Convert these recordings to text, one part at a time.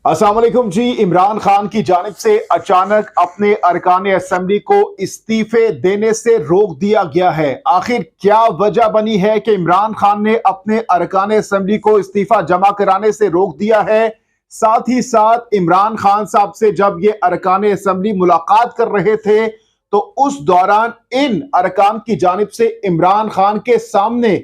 अस्सलाम वालेकुम जी। इमरान खान की जानिब से अचानक अपने अरकान असेंबली को इस्तीफे देने से रोक दिया गया है। आखिर क्या वजह बनी है कि इमरान खान ने अपने अरकान असेंबली को इस्तीफा जमा कराने से रोक दिया है? साथ ही साथ इमरान खान साहब से जब ये अरकान असेंबली मुलाकात कर रहे थे तो उस दौरान इन अरकान की जानिब से इमरान खान के सामने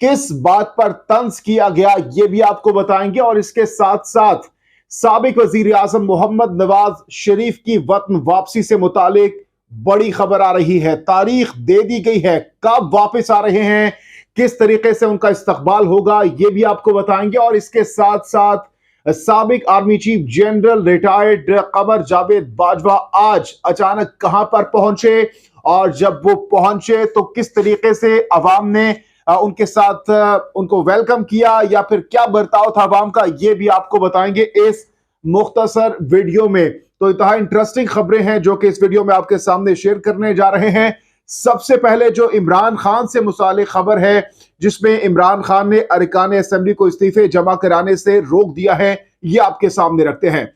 किस बात पर तंज किया गया, ये भी आपको बताएंगे। और इसके साथ साथ साबिक वजीर आजम मोहम्मद नवाज शरीफ की वतन वापसी से मुतालिक बड़ी खबर आ रही है। तारीख दे दी गई है, कब वापस आ रहे हैं, किस तरीके से उनका इस्तकबाल होगा, यह भी आपको बताएंगे। और इसके साथ साथ साबिक army chief general retired Qamar Javed Bajwa आज अचानक कहां पर पहुंचे, और जब वो पहुंचे तो किस तरीके से अवाम ने उनके साथ उनको वेलकम किया, या फिर क्या बर्ताव था अवाम का, ये भी आपको बताएंगे इस मुख्तसर वीडियो में। तो इंतहा इंटरेस्टिंग खबरें हैं जो कि इस वीडियो में आपके सामने शेयर करने जा रहे हैं। सबसे पहले जो इमरान खान से मुताल्लिक खबर है, जिसमें इमरान खान ने अरकान असेंबली को इस्तीफे जमा कराने से रोक दिया है, ये आपके सामने रखते हैं।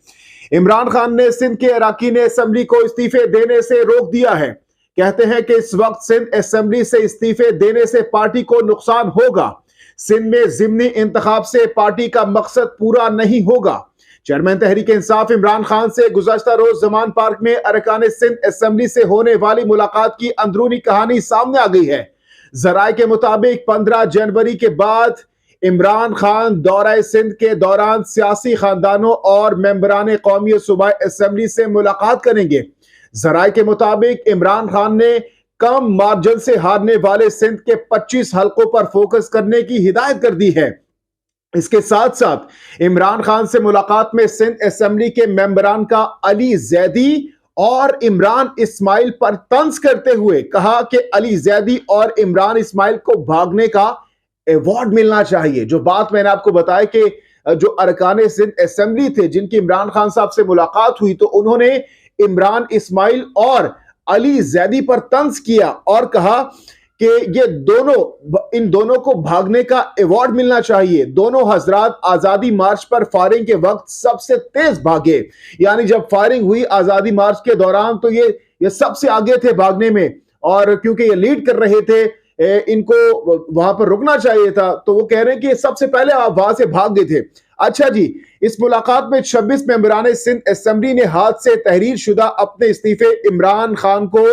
इमरान खान ने सिंध के अरकान असेंबली को इस्तीफे देने से रोक दिया है। कहते हैं कि इस वक्त सिंध असेंबली से इस्तीफे देने से पार्टी को नुकसान होगा। सिंध में जिमनी इंतखाब से पार्टी का मकसद पूरा नहीं होगा। चेयरमैन तहरीक इंसाफ इमरान खान से गुज़श्ता रोज जमान पार्क में अरकान सिंध असेंबली से होने वाली मुलाकात की अंदरूनी कहानी सामने आ गई है। जराए के मुताबिक 15 जनवरी के बाद इमरान खान दौरा सिंध के दौरान सियासी खानदानों और मेंबरान कौमी सूबाई असेंबली से मुलाकात करेंगे। जराए के मुताबिक इमरान खान ने कम मार्जिन से हारने वाले सिंध के 25 हलकों पर फोकस करने की हिदायत कर दी है। इसके साथ साथ इमरान खान से मुलाकात में सिंध असेंबली के मेंबरान का अली जैदी और इमरान इस्माइल पर तंज करते हुए कहा कि अली जैदी और इमरान इस्माइल को भागने का अवार्ड मिलना चाहिए। जो बात मैंने आपको बताया कि जो अरकान सिंध असेंबली थे जिनकी इमरान खान साहब से मुलाकात हुई, तो उन्होंने इमरान इस्माइल और अली जैदी पर तंज किया और कहा कि ये इन दोनों को भागने का अवार्ड मिलना चाहिए। दोनों हजरात आजादी मार्च पर फायरिंग के वक्त सबसे तेज भागे, यानी जब फायरिंग हुई आजादी मार्च के दौरान तो ये सबसे आगे थे भागने में, और क्योंकि ये लीड कर रहे थे, इनको वहां पर रुकना चाहिए था, तो वो कह रहे हैं कि सबसे पहले आप वहां से भाग गए थे। अच्छा जी, इस मुलाकात में 26 मेंबरान सिंध असेंबली ने हाथ से तहरीर शुदा अपने इस्तीफे इमरान खान को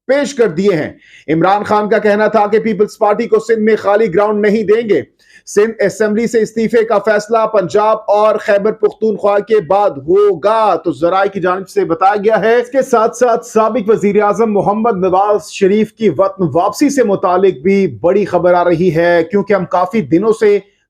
पेश कर दिए हैं। इमरान खान का कहना था कि पीपल्स पार्टी को सिंध में खाली ग्राउंड नहीं देंगे। सिंध असेंबली से इस्तीफे का फैसला पंजाब और खैबर पुख्तूनख्वा के बाद होगा, तो जराए की जानिब से बताया गया है। इसके साथ साथ साबिक वजीर आजम मोहम्मद नवाज शरीफ की वतन वापसी से मुतालिक भी बड़ी खबर आ रही है, क्योंकि हम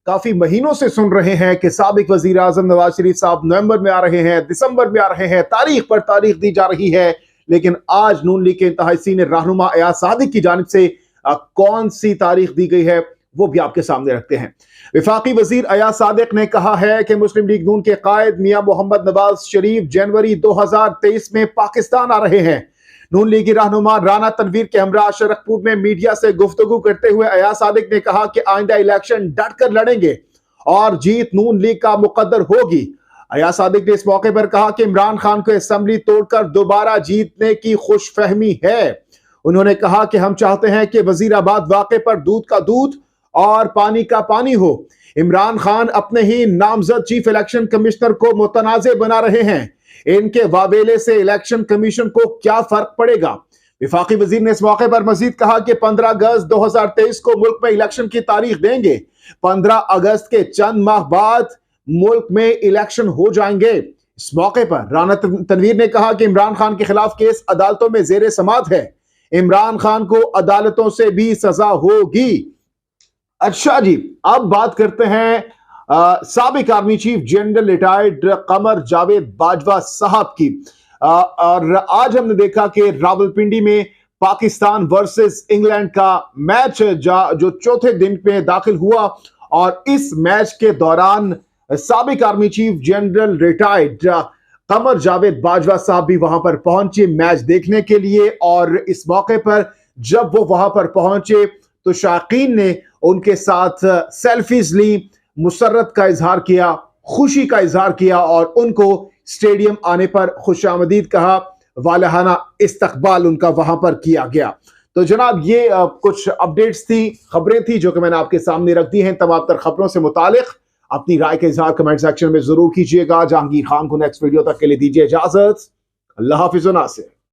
काफी महीनों से सुन रहे हैं कि साबिक वजीर आजम नवाज शरीफ साहब नवंबर में आ रहे हैं, दिसंबर में आ रहे हैं, तारीख पर तारीख दी जा रही है। लेकिन आज नून लीग के इंतहाई सीनियर रहनुमा अयाज सादिक की जानिब से कौन सी तारीख दी गई है, वो भी आपके सामने रखते हैं। विफाकी वजीर अयाज सादिक ने कहा है कि मुस्लिम लीग नून के कायद मियां मोहम्मद नवाज शरीफ जनवरी 2023 में पाकिस्तान आ रहे हैं। नून लीग की रहनुमा राना तनवीर के हमरा शरकपुर में मीडिया से गुफ्तगू करते हुए अयाज सादिक ने कहा कि आइंदा इलेक्शन डट कर लड़ेंगे और जीत नून लीग का मुकद्दर होगी। अयाज सादिक ने इस मौके पर कहा कि इमरान खान को असेंबली तोड़कर दोबारा जीतने की खुशफहमी है। उन्होंने कहा कि हम चाहते हैं कि वजीराबाद वाक़े पर दूध का दूध और पानी का पानी हो। इमरान खान अपने ही नामजद चीफ इलेक्शन कमिश्नर को मुतनाज़े बना रहे हैं। इनके वावेले से इलेक्शन कमीशन को क्या फर्क पड़ेगा। विफाकी वजीर ने इस मौके पर मजीद कहा कि 15 अगस्त 2023 को मुल्क में इलेक्शन की तारीख देंगे। 15 अगस्त के चंद माह बाद मुल्क में इलेक्शन हो जाएंगे। इस मौके पर राना तनवीर ने कहा कि इमरान खान के खिलाफ केस अदालतों में जेर समाअत है। इमरान खान को अदालतों से भी सजा होगी। अच्छा जी, अब बात करते हैं साबिक army chief general retired Qamar Javed Bajwa साहब की। और आज हमने देखा कि रावलपिंडी में पाकिस्तान वर्सेस इंग्लैंड का मैच जो चौथे दिन पे दाखिल हुआ, और इस मैच के दौरान साबिक army chief general retired Qamar Javed Bajwa साहब भी वहां पर पहुंचे मैच देखने के लिए। और इस मौके पर जब वो वहां पर पहुंचे तो शायकीन ने उनके साथ सेल्फीज ली, मुसर्रत का इजहार किया। खुशी का इजहार किया और उनको स्टेडियम आने पर खुशामदीद कहा, वालहाना इस्तकबाल उनका वहां पर किया गया। तो जनाब ये कुछ अपडेट्स थी, खबरें थी जो कि मैंने आपके सामने रख दी हैं। तमाम तर खबरों से मुतालिक अपनी राय का इजहार कमेंट सेक्शन में जरूर कीजिएगा। जहांगीर खान को नेक्स्ट वीडियो तक के लिए दीजिए इजाजत। अल्लाह हाफिज़ व नासिर।